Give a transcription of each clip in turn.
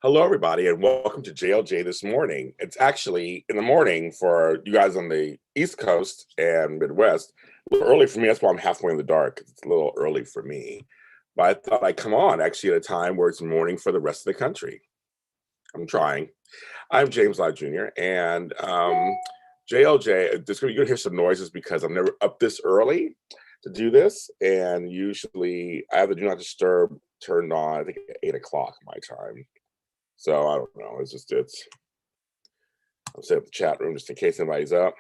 Hello, everybody, and welcome to JLJ this morning. It's actually in the morning for you guys on the East Coast and Midwest. A little early for me. That's why I'm halfway in the dark. It's a little early for me. But I thought I'd come on actually at a time where it's morning for the rest of the country. I'm trying. I'm James Lott Jr. and JLJ. You're gonna hear some noises because I'm never up this early to do this, and usually I have the do not disturb turned on. I think at 8 o'clock my time. So I don't know. I'll set up the chat room just in case anybody's up.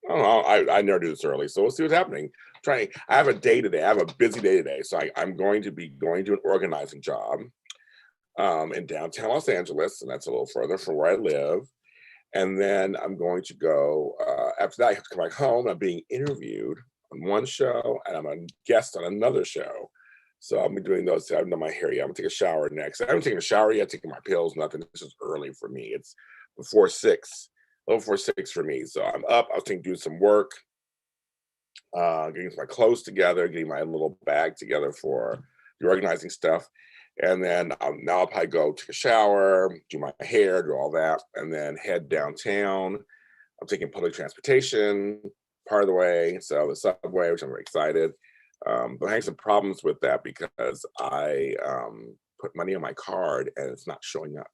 I don't know. I never do this early, so we'll see what's happening. I have a day today. I have a busy day today, so I'm going to be going to an organizing job in downtown Los Angeles, and that's a little further from where I live. And then I'm going to go. After that, I have to come back home. I'm being interviewed on one show, and I'm a guest on another show. So I'll be doing those. I haven't done my hair yet. I'm gonna take a shower next. I haven't taken a shower yet, taking my pills, nothing. This is early for me. It's before 6, a little before 6 for me. So I'm up. I was thinking doing some work, getting my clothes together, getting my little bag together for the organizing stuff. And then now I'll probably go take a shower, do my hair, do all that, and then head downtown. I'm taking public transportation part of the way. So the subway, which I'm very excited. But I had some problems with that because I put money on my card and it's not showing up.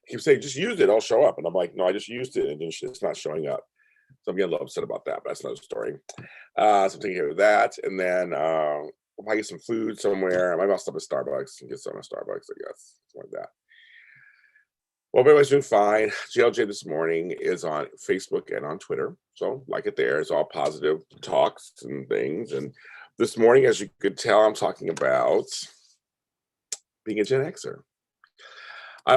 He would say, just use it, it'll show up. And I'm like, no, I just used it and it's not showing up. So I'm getting a little upset about that, but that's another story. So I'm taking care of that. And then I'll probably get some food somewhere. I might stop at Starbucks and get some at Starbucks, I guess, something like that. Well, everybody's doing fine. JLJ this morning is on Facebook and on Twitter. So like it there. It's all positive talks and things. And this morning, as you could tell, I'm talking about being a Gen Xer.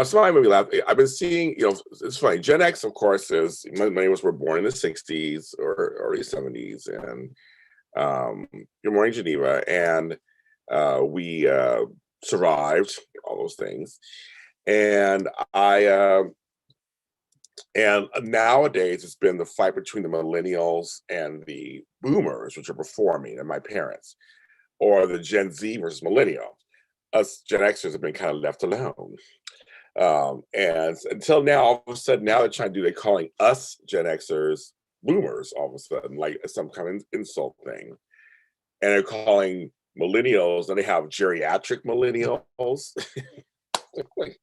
Somebody maybe laugh. I've been seeing, it's funny. Gen X, of course, is many of us were born in the 60s or early 70s. And good morning, Geneva. And we survived all those things. And and nowadays it's been the fight between the millennials and the boomers, which are before me and my parents, or the Gen Z versus millennial. Us Gen Xers have been kind of left alone. And until now, all of a sudden, now they're calling us Gen Xers boomers all of a sudden, like some kind of insult thing. And they're calling millennials, and they have geriatric millennials. Like,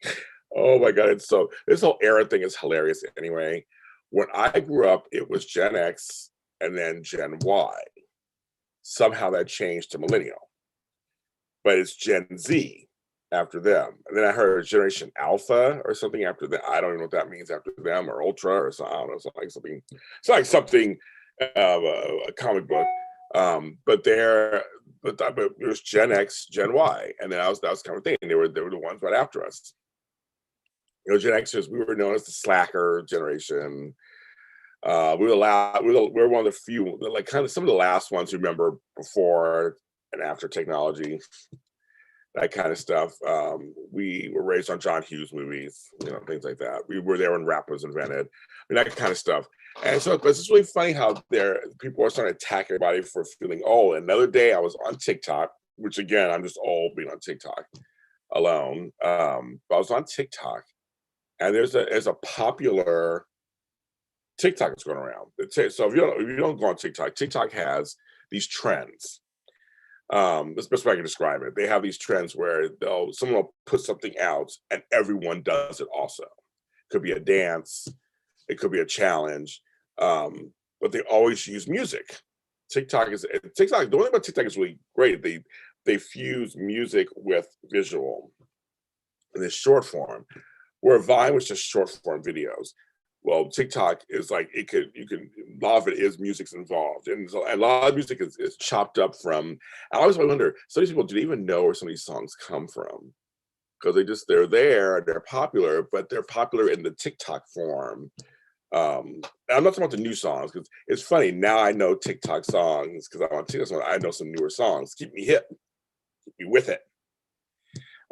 oh my God, this whole era thing is hilarious anyway. When I grew up, it was Gen X and then Gen Y. Somehow that changed to millennial, but it's Gen Z after them. And then I heard Generation Alpha or something after that. I don't even know what that means after them, or Ultra or something. I don't know. It's like something a comic book. But there's Gen X, Gen Y, and then that was kind of thing. They were the ones right after us. Gen Xers, we were known as the slacker generation. We were one of the few, like kind of some of the last ones who remember before and after technology, that kind of stuff. We were raised on John Hughes movies, things like that. We were there when rap was invented, that kind of stuff. And so, but it's really funny how people are starting to attack everybody for feeling old. Another day I was on TikTok, which again, I'm just old being on TikTok alone. But I was on TikTok, and there's a popular TikTok that's going around. So if you don't go on TikTok, TikTok has these trends. That's the best way I can describe it. They have these trends where someone will put something out and everyone does it also. It could be a dance, it could be a challenge, but they always use music. The only thing about TikTok is really great. They fuse music with visual in this short form, where Vine was just short form videos. Well, TikTok is like a lot of it is music's involved, and so a lot of music is chopped up from. I always wonder, some of these people, do they even know where some of these songs come from? Because they're there, they're popular, but they're popular in the TikTok form. I'm not talking about the new songs, because it's funny now. I know TikTok songs because I'm on TikTok. I know some newer songs. Keep me hip, keep me with it,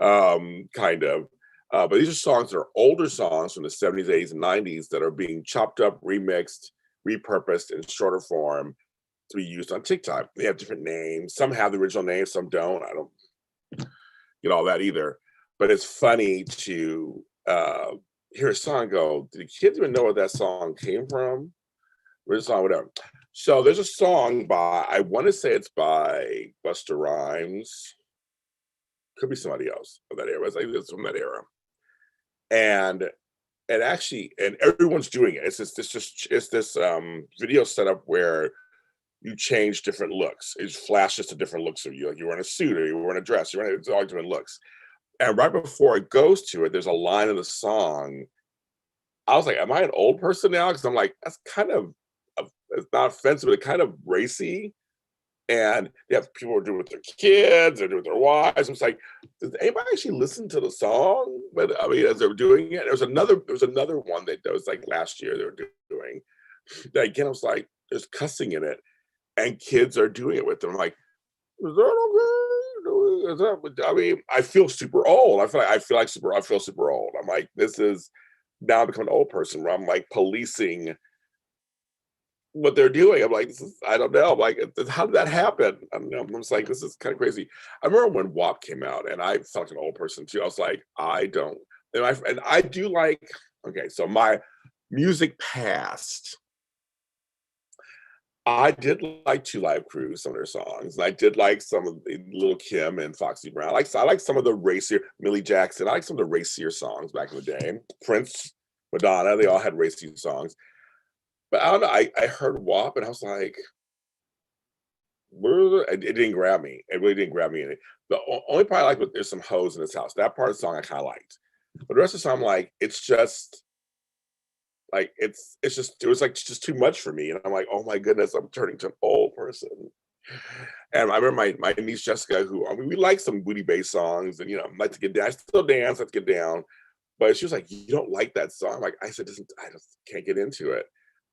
kind of. But these are songs that are older songs from the 70s, 80s, and 90s that are being chopped up, remixed, repurposed in shorter form to be used on TikTok. They have different names. Some have the original names, some don't. I don't get all that either. But it's funny to uh, hear a song, go, "Do the kids even know where that song came from?" Or the song, whatever. So there's a song by, I want to say it's by Busta Rhymes, could be somebody else of that era. It's like it's from that era, and actually, and everyone's doing it. It's this video setup where you change different looks. It flashes to different looks of you. Like you're wearing a suit or you're wearing a dress. You're wearing, it's all different looks. And right before it goes to it, there's a line in the song. I was like, "Am I an old person now?" Because I'm like, that's kind of, it's not offensive, but it's kind of racy. And you have people who are doing it with their kids, they're doing it with their wives. It's like, does anybody actually listen to the song? But I mean, as they were doing it, there was another one that was like last year they were doing. That again, I was like, there's cussing in it, and kids are doing it with them. I'm like, is that okay? Is that, I mean, I feel super old. I feel super old. I'm like, this is now becoming an old person where I'm like policing what they're doing. I'm like, this is, I don't know. I'm like, how did that happen? I don't know. I'm just like, this is kind of crazy. I remember when WAP came out, and I felt like an old person too. I was like, I don't, and I do like. Okay, so my music past, I did like Two Live Crew, some of their songs, and I did like some of the Little Kim and Foxy Brown. I like some of the racier Millie Jackson. I like some of the racier songs back in the day. Prince, Madonna, they all had racy songs. But I don't know. I heard WAP and I was like, it didn't grab me. It really didn't grab me. The only part I like was there's some hoes in this house. That part of the song I kind of liked. But the rest of the song, I'm like, it's just like it's just it was like just too much for me. And I'm like, oh my goodness, I'm turning to an old person. And I remember my niece Jessica, who, I mean, we like some booty bass songs, and like to get down. I still dance, like to get down. But she was like, "You don't like that song?" Like I said, I just can't get into it.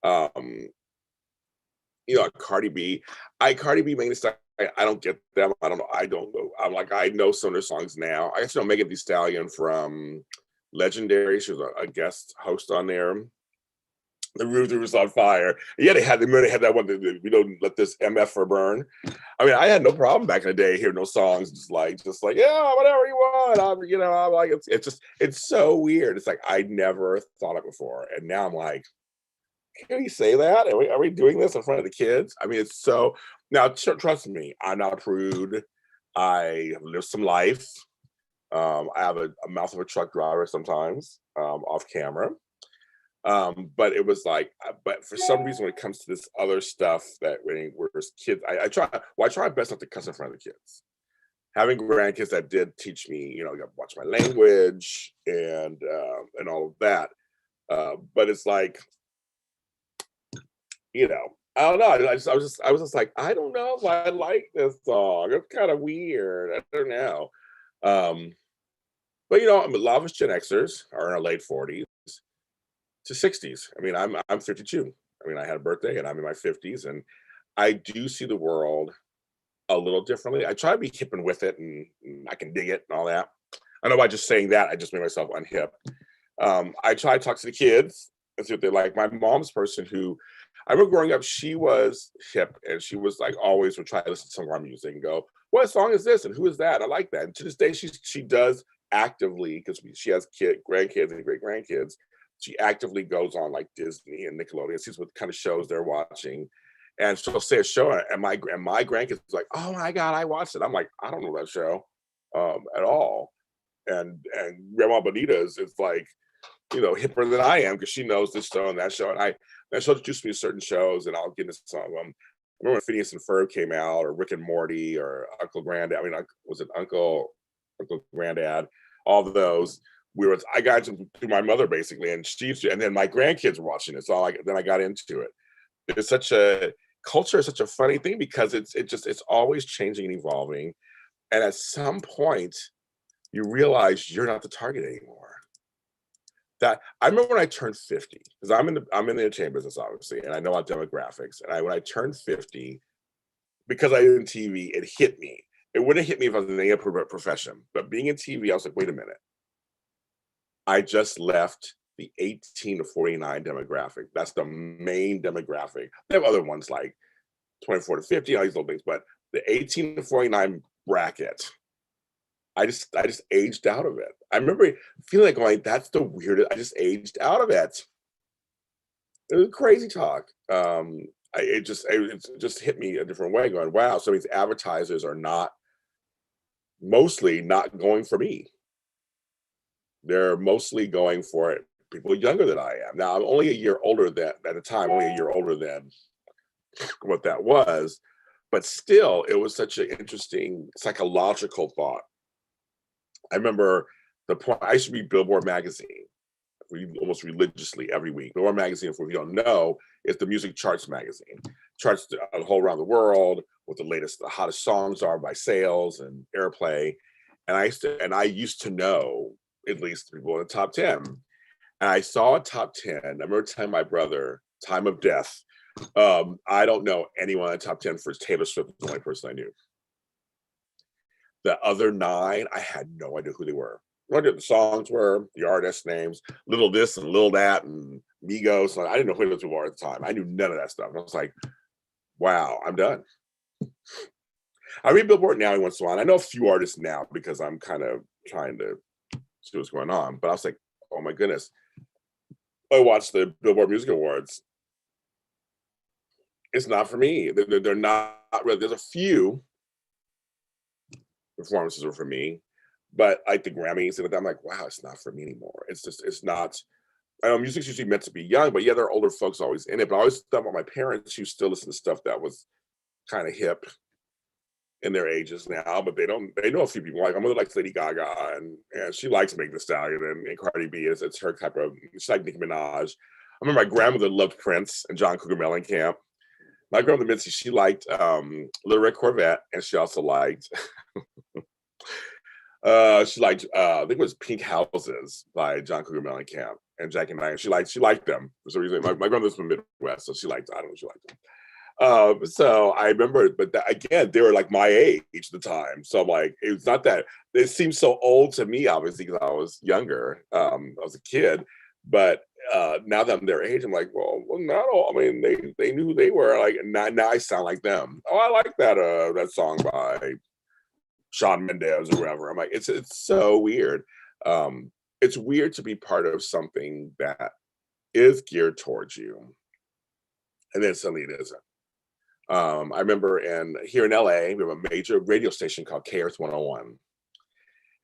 Um, Cardi B. Cardi B mainly stuff. I don't get them. I don't know. I don't know. I'm like, I know some of their songs now. I guess Megan Thee Stallion from Legendary. She was a guest host on there. The roof was on fire. Yeah, they had that one. We don't let this MF burn. I mean, I had no problem back in the day hearing those songs, just like yeah, whatever you want. I'm like, it's so weird. It's like I never thought it before, and now I'm like, can we say that? Are we doing this in front of the kids? I mean, it's so. Now, trust me, I'm not a prude. I have lived some life. I have a mouth of a truck driver sometimes, off camera. But it was like, but for some reason, when it comes to this other stuff that when we're kids, I try my best not to cuss in front of the kids. Having grandkids that did teach me, you got to watch my language and all of that. But it's like, I don't know. I was just like, I don't know if I like this song. It's kind of weird. I don't know. Um, but a lot of us Gen Xers are in our late 40s to 60s. I mean, I'm 52. I mean, I had a birthday and I'm in my 50s, and I do see the world a little differently. I try to be hip and with it, and I can dig it and all that. I know by just saying that, I just made myself unhip. I try to talk to the kids and see what they like. My mom's person who I remember growing up, she was hip and she was like always would try to listen to some of our music and go, "What song is this? And who is that?" I like that. And to this day, she does actively, because she has grandkids and great grandkids. She actively goes on like Disney and Nickelodeon, sees what kind of shows they're watching, and she'll say a show, and my grandkids are like, "Oh my god, I watched it." I'm like, "I don't know that show at all." And Grandma Bonita is like, hipper than I am because she knows this show and that show. And she'll introduce me to certain shows, and I'll get into some of them. I remember when Phineas and Ferb came out, or Rick and Morty, or Uncle Granddad. I mean, was it Uncle Granddad? All of those. I got into through my mother basically, and then my grandkids were watching it. So then I got into it. It's such a culture is such a funny thing because it's always changing and evolving. And at some point, you realize you're not the target anymore. That I remember when I turned 50, because I'm in the entertainment business, obviously, and I know about demographics. And when I turned 50, because I did in TV, it hit me. It wouldn't have hit me if I was in any other profession. But being in TV, I was like, wait a minute. I just left the 18 to 49 demographic. That's the main demographic. They have other ones like 24 to 50, all these little things, but the 18 to 49 bracket I just aged out of it. I remember feeling like going, "That's the weirdest." I just aged out of it. It was crazy talk. It just hit me a different way. Going, "Wow!" So these advertisers are not mostly not going for me. They're mostly going for it people younger than I am. Now I'm only a year older than at the time, only a year older than what that was, but still, it was such an interesting psychological thought. I remember the point I used to read Billboard magazine almost religiously every week. Billboard magazine, for if you don't know, is the music charts magazine. Charts the whole around the world, what the latest, the hottest songs are by sales and airplay. And I used to know at least people in the top 10. And I saw a top 10. I remember telling my brother, time of death. I don't know anyone in the top 10 for Taylor Swift was the only person I knew. The other nine, I had no idea who they were. What the songs were, the artist names, little this and little that, and Migos. I didn't know who those people were at the time. I knew none of that stuff. And I was like, wow, I'm done. I read Billboard now once in a while. I know a few artists now because I'm kind of trying to see what's going on. But I was like, oh my goodness. I watched the Billboard Music Awards. It's not for me. They're not really. There's a few performances are for me, but like the Grammys and I'm like, wow, it's not for me anymore. It's not. I know music's usually meant to be young, but yeah, there are older folks always in it. But I always thought about my parents who still listen to stuff that was kind of hip in their ages now, but they know a few people. Like my mother likes Lady Gaga and she likes Megan Thee Stallion and Cardi B. It's her type of, she's like Nicki Minaj. I remember my grandmother loved Prince and John Cougar Mellencamp. My grandmother Mitzi, she liked Little Red Corvette, and she also liked I think it was Pink Houses by John Cougar Mellencamp and Jackie Knight. She liked them for some reason. My grandmother's from the Midwest, so she liked, I don't know, she liked them. So I remember, but again, they were like my age at the time. So I'm like, it's not that it seems so old to me, obviously, because I was younger. I was a kid, but now that I'm their age, I'm like, well, not all. I mean, they knew who they were. Like now I sound like them. Oh, I like that song by Shawn Mendes or whatever. I'm like, it's so weird. It's weird to be part of something that is geared towards you, and then suddenly it isn't. I remember here in LA, we have a major radio station called KRS 101.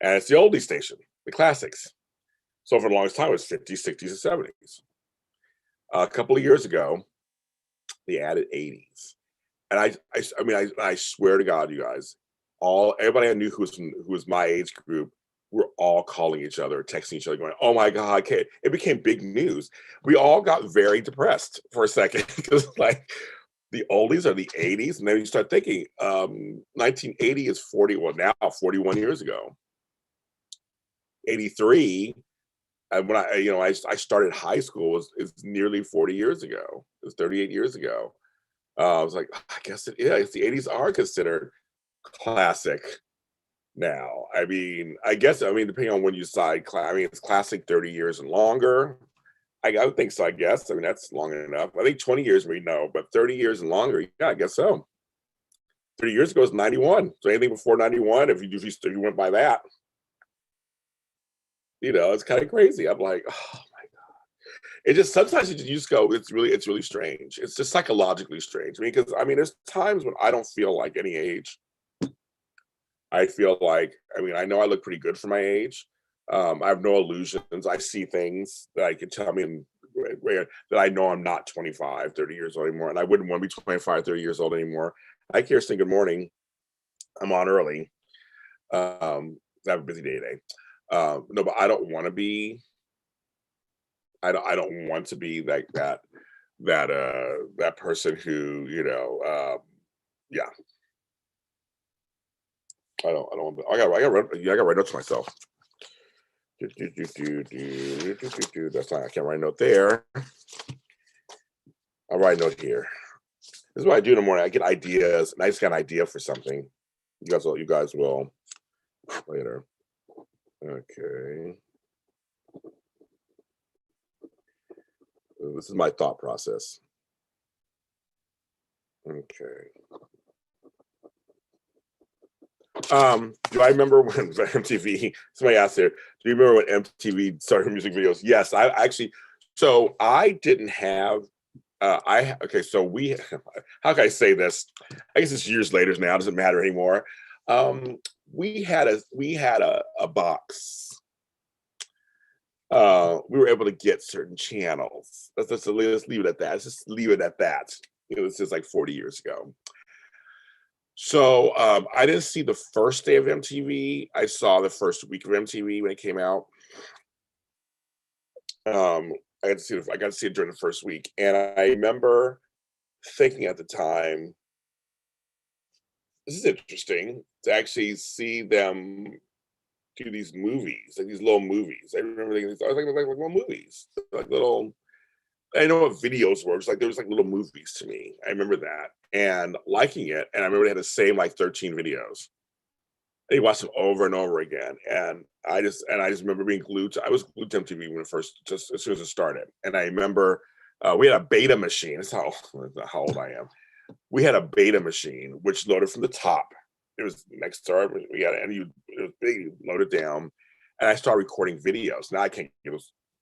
And it's the oldie station, the classics. So for the longest time, it was 50s, 60s, and 70s. A couple of years ago, they added 80s. And I swear to God, you guys, everybody I knew who was my age group were all calling each other, texting each other, going, "Oh my God!" It became big news. We all got very depressed for a second because, like, the oldies are the 80s, and then you start thinking, 1980 is 41 years ago. 83, and when I started high school is nearly 40 years ago. It's 38 years ago. I was like, I guess it is. The 80s are considered classic now. I mean, depending on when you decide, it's classic 30 years and longer. I would think so, I guess. I mean, that's long enough. I think 20 years we know, but 30 years and longer, yeah, I guess so. 30 years ago is 91. So anything before 91, if you went by that, it's kind of crazy. I'm like, oh my God. It just sometimes you just go, it's really strange. It's just psychologically strange. Because there's times when I don't feel like any age. I feel like, I know I look pretty good for my age. I have no illusions. I see things that I can tell me that I know I'm not 25, 30 years old anymore. And I wouldn't want to be 25, 30 years old anymore. Hi, Kirsten. Good morning. I'm on early. I have a busy day today. No, but I don't want to be, I don't want to be like that person who, yeah, I don't, I got write notes myself. That's not, I can't write a note there. I'll write a note here. This is what I do in the morning. I get ideas, and I just got an idea for something. You guys will later. Okay. This is my thought process. Okay. Do I remember when MTV? Somebody asked there. Do you remember when MTV started music videos? Yes, I actually. So I didn't have. Okay. So we. How can I say this? I guess it's years later now. It doesn't matter anymore. Um, we had a box. We were able to get certain channels. Let's leave it at that. Let's just leave it at that. It was just like 40 years ago. So I didn't see the first day of MTV. I saw the first week of MTV when it came out. Um, I got to see it during the first week, and I remember thinking at the time, "This is interesting to actually see them do these movies, like these little movies." I remember thinking, I was like little movies, like little. I know what videos were. It's like there was like little movies to me. I remember that and liking it, and I remember they had the same like 13 videos. And you watch them over and over again. And I just remember being glued to. I was glued to MTV when it first, just as soon as it started. And I remember we had a beta machine. That's how old I am. We had a beta machine which loaded from the top. It was next to our. We had and you it was big. You load it down, and I started recording videos. Now I can't give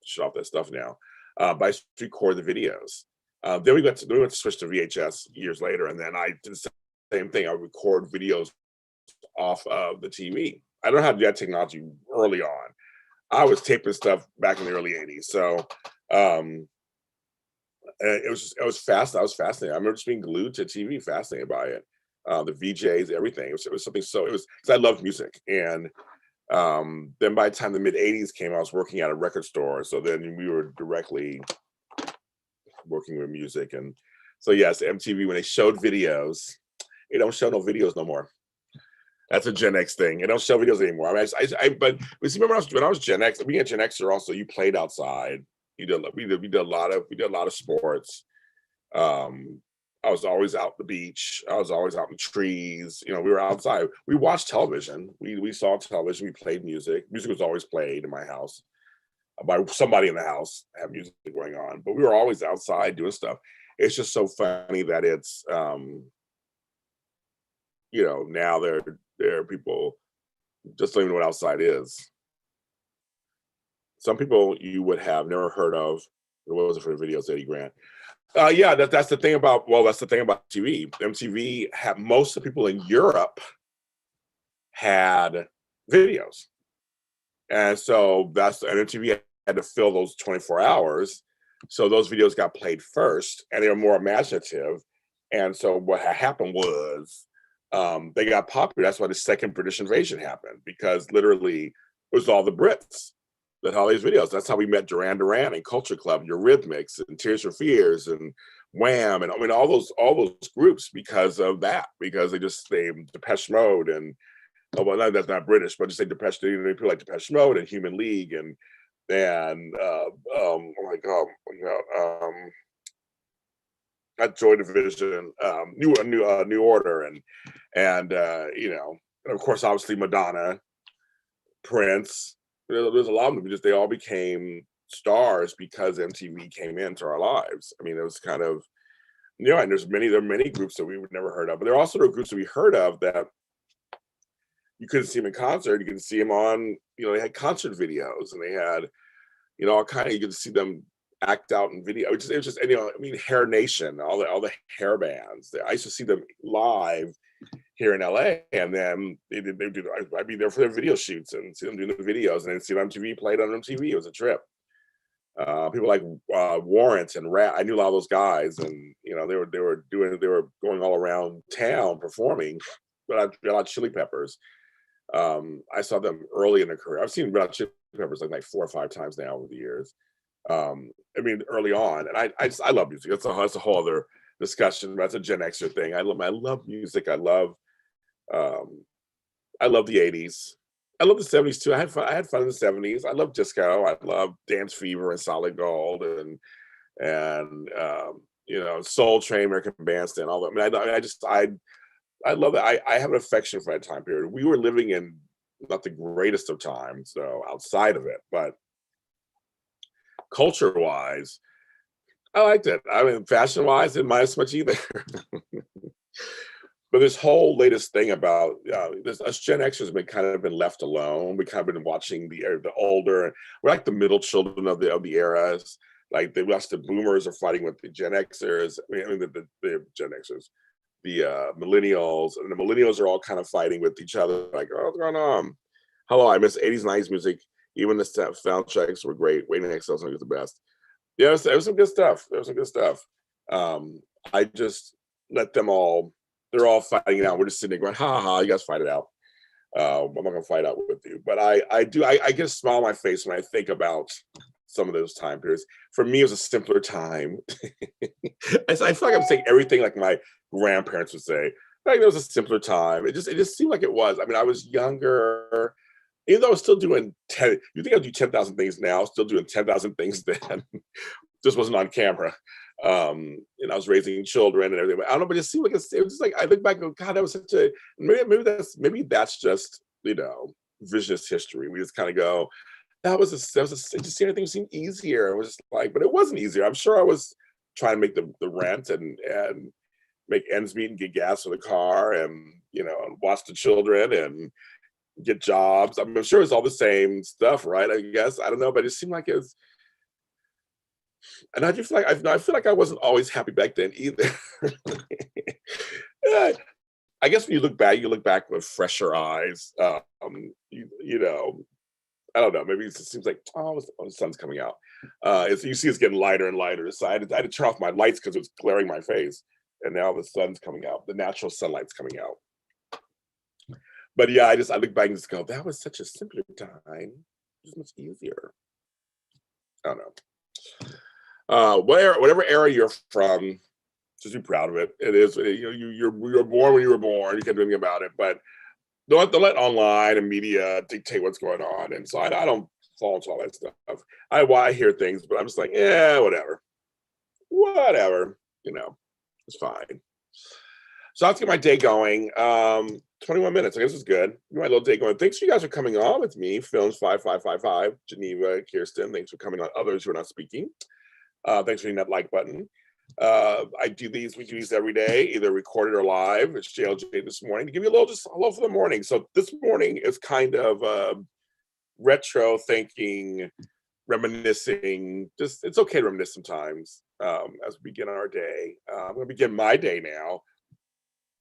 shut off that stuff now, but I used to record the videos. Then we went to switch to VHS years later, and then I did the same thing. I would record videos off of the TV. I don't have that technology early on. I was taping stuff back in the early '80s, so um, it was fast. I was fascinated. I remember just being glued to TV, fascinated by it. The VJs, everything. It was something so. It was because I love music, and then by the time the mid '80s came, I was working at a record store. So then we were directly working with music, and so yes, MTV when they showed videos, they don't show no videos no more. That's a Gen X thing. They don't show videos anymore. But see, remember when I was Gen X, being a Gen Xer also, you played outside. We did a lot of sports. Um, I was always out the beach. I was always out in the trees. We were outside. We watched television. We saw television. We played music. Music was always played in my house by somebody in the house had music going on. But we were always outside doing stuff. It's just so funny that it's now there are people just don't even know what outside is. Some people you would have never heard of. It wasn't for the videos, Eddie Grant. Yeah, that's the thing about. Well, that's the thing about TV. MTV had most of the people in Europe had videos, and so and MTV had to fill those 24 hours. So those videos got played first, and they were more imaginative. And so what had happened was they got popular. That's why the second British invasion happened, because literally it was all the Brits that had all these videos. That's how we met Duran Duran and Culture Club, and Eurythmics and Tears for Fears and Wham, and I mean all those groups because of that. Because they Depeche Mode and well, that's not British, but just say Depeche. People like Depeche Mode and Human League and oh my god, not Joy Division, New Order, and of course, obviously Madonna, Prince. There's a lot of them. Just they all became stars because MTV came into our lives. I mean, it was kind of and there are many groups that we would never heard of, but there are also groups that we heard of that you couldn't see them in concert. You could see them on, they had concert videos, and they had, all kind of, you could see them act out in video. It was just, I mean, Hair Nation, all the hair bands. I used to see them live here in LA, and then I'd be there for their video shoots and see them doing the videos, and then see them MTV played on MTV. It was a trip. People like Warrant and Rat. I knew a lot of those guys, and they were going all around town performing. But I got Chili Peppers. I saw them early in their career. I've seen Red Hot Chili Peppers like 4 or 5 times now over the years. I mean, early on, and I love music. That's a whole other discussion. That's a Gen Xer thing. I love music. Um, I love the '80s. I love the '70s too. I had fun in the '70s. I love disco. I love Dance Fever and Solid Gold and Soul Train, American Bandstand, all that. I love that. I have an affection for that time period. We were living in not the greatest of times, so outside of it, but culture wise, I liked it. I mean, fashion wise, didn't mind as much either. But this whole latest thing about us Gen Xers have been kind of been left alone. We kind of been watching the older. We're like the middle children of the eras. Like the boomers are fighting with the Gen Xers. I mean the Gen Xers, the millennials, and the millennials are all kind of fighting with each other. Like, oh, what's going on? Hello, I miss 80s, 90s music. Even the soundtracks were great. Waiting Excel song is the best. Yeah, it was some good stuff. There was some good stuff. I just let them all. They're all fighting it out. We're just sitting there going, ha ha, ha, you guys fight it out. I'm not gonna fight out with you. But I get a smile on my face when I think about some of those time periods. For me, it was a simpler time. I feel like I'm saying everything like my grandparents would say. Like, it was a simpler time. It just seemed like it was. I mean, I was younger. Even though I was still doing 10, you think I do 10,000 things now, still doing 10,000 things then. Just wasn't on camera. And I was raising children and everything. But I don't know, but it seemed like it was just like I look back and go, God, that was such a maybe that's just, revisionist history. We just kind of go, it just seemed everything seemed easier. It was just like, but it wasn't easier. I'm sure I was trying to make the rent and make ends meet and get gas for the car and and watch the children and get jobs. I'm sure it's all the same stuff, right? I guess I don't know, but it seemed like it was. And I just I feel like I wasn't always happy back then either. Yeah, I guess when you look back with fresher eyes. I don't know. Maybe it just seems like, the sun's coming out. You see, it's getting lighter and lighter. So I had to turn off my lights because it was glaring my face, and now the sun's coming out. The natural sunlight's coming out. But yeah, I look back and just go, that was such a simpler time. It was much easier. I don't know. Whatever era you're from, just be proud of it. It is, you were born when you were born. You can't do anything about it. But don't let online and media dictate what's going on. And so I don't fall into all that stuff. I hear things, but I'm just like, yeah, whatever. It's fine. So I'll get my day going. 21 minutes. I guess it's good. Get my little day going. Thanks for you guys for coming on with me. Films 5555. Geneva, Kirsten. Thanks for coming on. Others who are not speaking. Thanks for hitting that like button. We do these every day, either recorded or live. It's JLJ this morning to give you a little just hello for the morning. So this morning is kind of retro thinking, reminiscing. Just it's okay to reminisce sometimes as we begin our day. I'm going to begin my day now.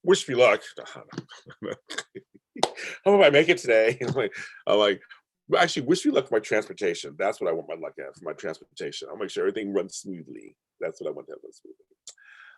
Wish me luck. How do I make it today? Actually, wish me luck for my transportation. That's what I want my luck at for my transportation. I'll make sure everything runs smoothly. That's what I want to have run smoothly.